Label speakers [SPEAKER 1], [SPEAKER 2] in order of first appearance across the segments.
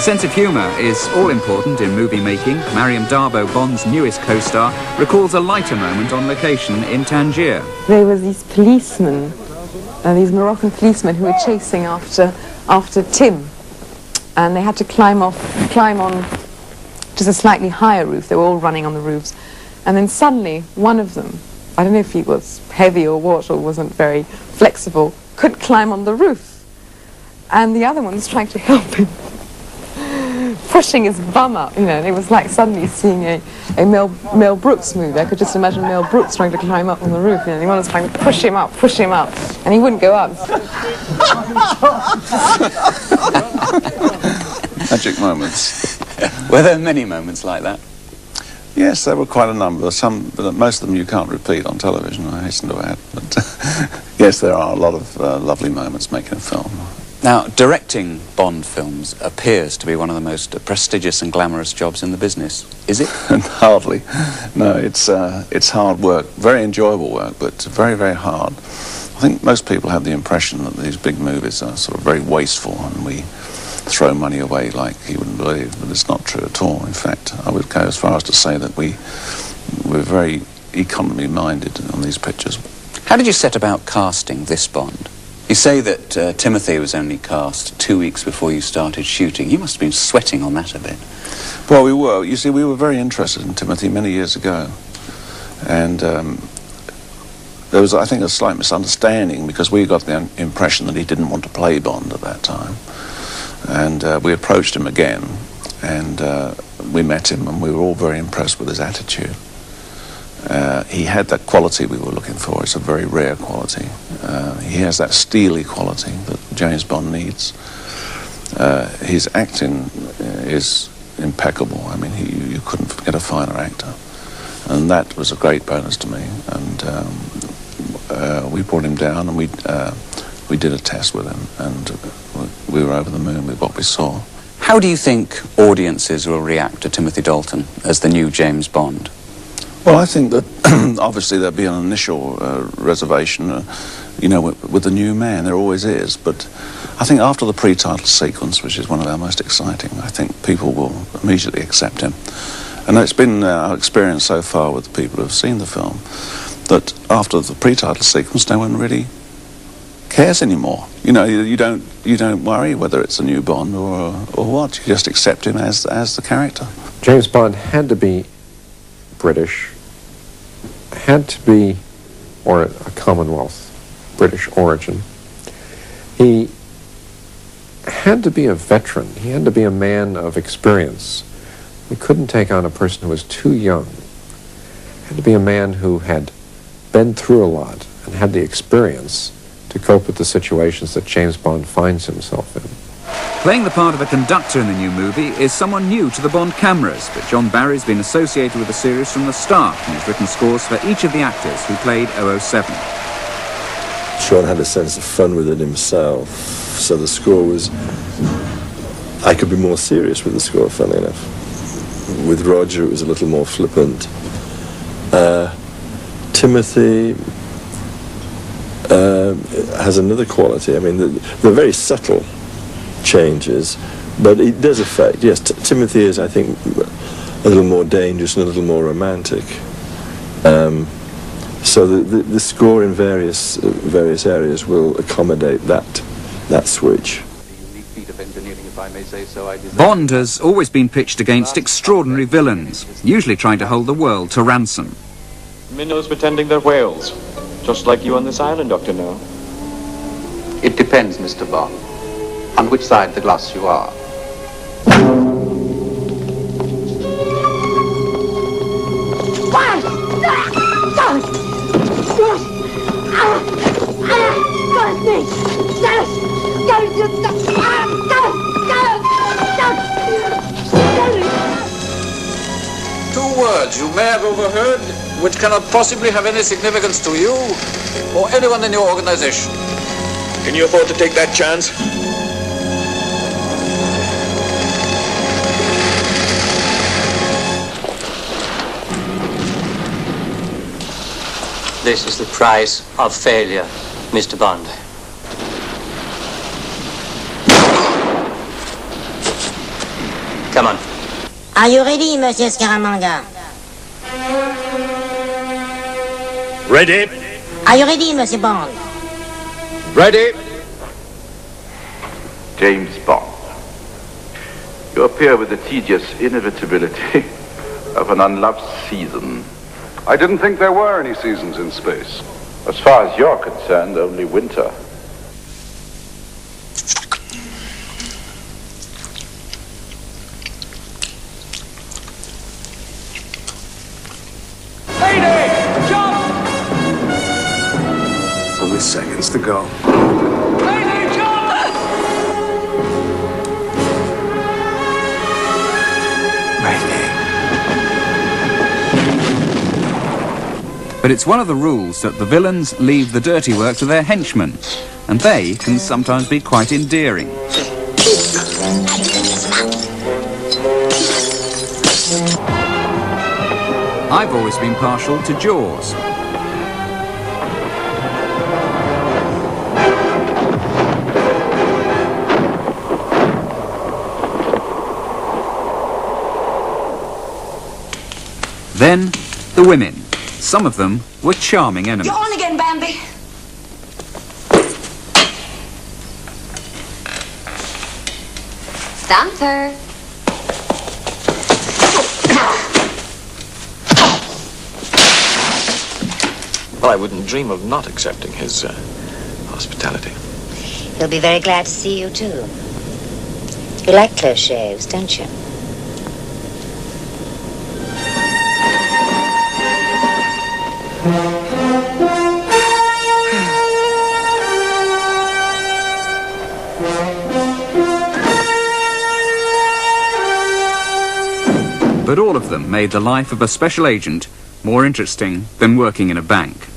[SPEAKER 1] sense of humour is all-important in movie making. Mariam Darbo, Bond's newest co-star, recalls a lighter moment on location in Tangier.
[SPEAKER 2] There were these policemen, these Moroccan policemen who were chasing after Tim, and they had to climb on just a slightly higher roof. They were all running on the roofs, and then suddenly one of them, I don't know if he was heavy or what, or wasn't very flexible, couldn't climb on the roof, and the other one was trying to help him, pushing his bum up, you know, and it was like suddenly seeing a Mel Brooks movie. I could just imagine Mel Brooks trying to climb up on the roof, you know, and one was trying to push him up, and he wouldn't go up.
[SPEAKER 3] Magic moments.
[SPEAKER 4] Were there many moments like that?
[SPEAKER 3] Yes, there were quite a number. Most of them you can't repeat on television, I hasten to add. But yes, there are a lot of lovely moments making a film.
[SPEAKER 4] Now, directing Bond films appears to be one of the most prestigious and glamorous jobs in the business. Is it?
[SPEAKER 3] Hardly. No, it's hard work. Very enjoyable work, but very, very hard. I think most people have the impression that these big movies are sort of very wasteful and we throw money away like you wouldn't believe, but it's not true at all. In fact, I would go as far as to say that we're very economy-minded on these pictures.
[SPEAKER 4] How did you set about casting this Bond? You say that Timothy was only cast 2 weeks before you started shooting. You must have been sweating on that a bit.
[SPEAKER 3] Well, we were. You see, we were very interested in Timothy many years ago. And there was, I think, a slight misunderstanding because we got the impression that he didn't want to play Bond at that time. And we approached him again, and we met him, and we were all very impressed with his attitude. He had that quality we were looking for. It's a very rare quality. He has that steely quality that James Bond needs. His acting is impeccable. I mean, you couldn't get a finer actor. And that was a great bonus to me. And we brought him down, and we did a test with him, and we were over the moon with what we saw.
[SPEAKER 4] How do you think audiences will react to Timothy Dalton as the new James Bond?
[SPEAKER 3] Well, I think that obviously there'll be an initial reservation, you know, with the new man. There always is. But I think after the pre-title sequence, which is one of our most exciting, I think people will immediately accept him. And it's been our experience so far with the people who have seen the film that after the pre-title sequence, no one really cares anymore. You know, you don't worry whether it's a new Bond or what. You just accept him as the character.
[SPEAKER 5] James Bond had to be British, had to be, or a Commonwealth, British origin. He had to be a veteran. He had to be a man of experience. We couldn't take on a person who was too young. He had to be a man who had been through a lot and had the experience to cope with the situations that James Bond finds himself in.
[SPEAKER 1] Playing the part of a conductor in the new movie is someone new to the Bond cameras, but John Barry's been associated with the series from the start and has written scores for each of the actors who played 007.
[SPEAKER 6] Sean had a sense of fun with it himself, so the score was... I could be more serious with the score, funnily enough. With Roger, it was a little more flippant. Timothy has another quality. I mean, they're very subtle changes, but it does affect. Yes, Timothy is, I think, a little more dangerous and a little more romantic. So the score in various areas will accommodate that switch.
[SPEAKER 1] Bond has always been pitched against extraordinary villains, usually trying to hold the world to ransom.
[SPEAKER 7] Minnows pretending they're whales, just like you on this island, Dr. No.
[SPEAKER 8] It depends, Mr. Bond, on which side of the glass you are.
[SPEAKER 9] Two words you may have overheard, which cannot possibly have any significance to you or anyone in your organization.
[SPEAKER 7] Can you afford to take that chance?
[SPEAKER 10] This is the price of failure, Mr. Bond. Come on.
[SPEAKER 11] Are you ready, Monsieur Scaramanga?
[SPEAKER 12] Ready.
[SPEAKER 11] Are you ready, Monsieur Bond?
[SPEAKER 12] Ready.
[SPEAKER 13] James Bond. You appear with the tedious inevitability of an unloved season.
[SPEAKER 14] I didn't think there were any seasons in space.
[SPEAKER 13] As far as you're concerned, only winter.
[SPEAKER 9] Mayday! Jump!
[SPEAKER 14] Only seconds to go.
[SPEAKER 9] Mayday, jump!
[SPEAKER 1] But it's one of the rules that the villains leave the dirty work to their henchmen, and they can sometimes be quite endearing. I've always been partial to Jaws. Then, the women. Some of them were charming enemies.
[SPEAKER 15] You're on again, Bambi.
[SPEAKER 16] Thumper.
[SPEAKER 7] Well, I wouldn't dream of not accepting his hospitality.
[SPEAKER 11] He'll be very glad to see you, too. You like close shaves, don't you?
[SPEAKER 1] But all of them made the life of a special agent more interesting than working in a bank.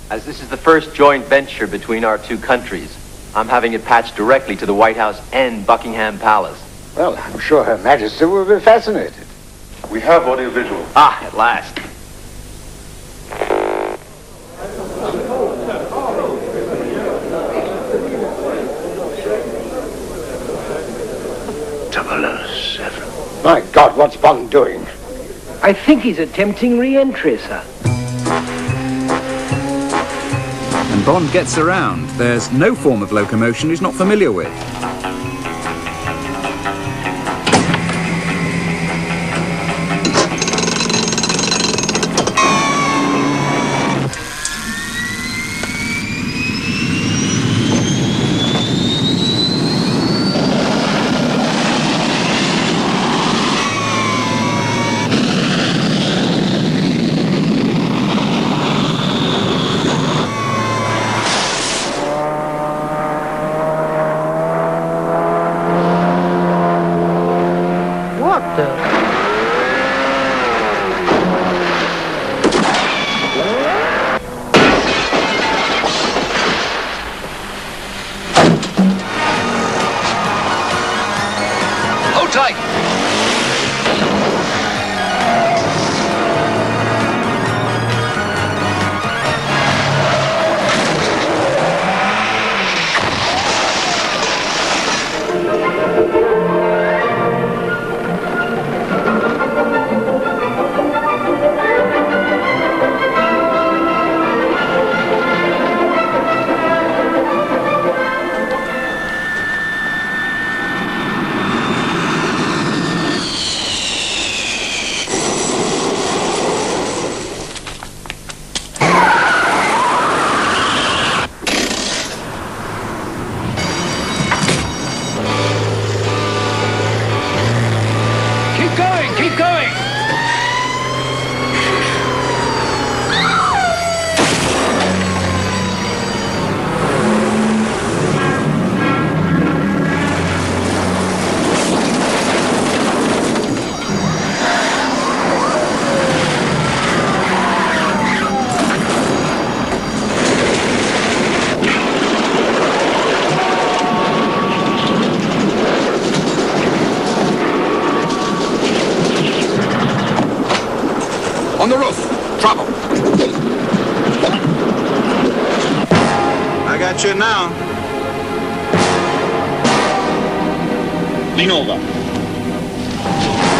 [SPEAKER 17] As this is the first joint venture between our two countries, I'm having it patched directly to the White House and Buckingham Palace.
[SPEAKER 12] Well, I'm sure Her Majesty will be fascinated.
[SPEAKER 14] We have audiovisual.
[SPEAKER 17] Ah, at last.
[SPEAKER 12] My God, what's Bond doing?
[SPEAKER 18] I think he's attempting re-entry, sir.
[SPEAKER 1] And Bond gets around. There's no form of locomotion he's not familiar with.
[SPEAKER 9] On the roof. Trouble.
[SPEAKER 19] I got you now. Lean over.
[SPEAKER 2] Bond.